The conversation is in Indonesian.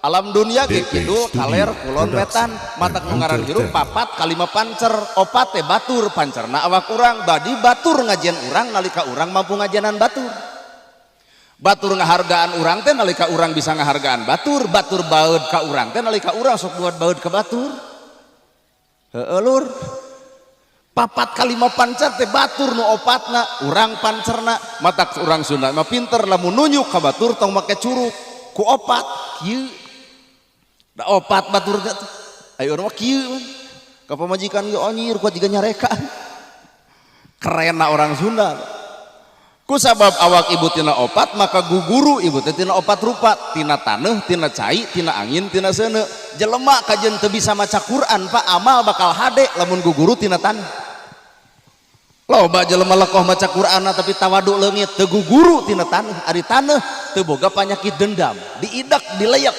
alam dunia gitu kaler kulon wetan matak ngaran hirup papat kalima pancer opat teh batur pancerna awak urang badi batur ngajian urang nalika urang mampu ngajianan batur batur ngahargaan urang teh nalika urang bisa ngahargaan batur batur baeud ka urang teh nalika urang sok buat baeud ka batur heueuh lur papat kalima pancer teh batur nu opatna urang pancerna matak urang Sunda mah pinter lamun nunjuk ka batur tong make curug ku opat kieu da opat batur teh ayo urang mah kieu ka pamajikan ge onyir kuat jiga nyarekaan kerenna orang Sunda ku sabab awak ibu tina opat maka guguru ibu teh tina opat rupa tina taneuh tina cai tina angin tina seuneu jelema kajen teu bisa maca Quran Pak amal bakal hade lamun guguru tina taneuh loba jelema lekoh maca Quran tapi tawadu leungit teu guguru tina taneuh ari taneuh teu boga panyakit dendam diidak dileyak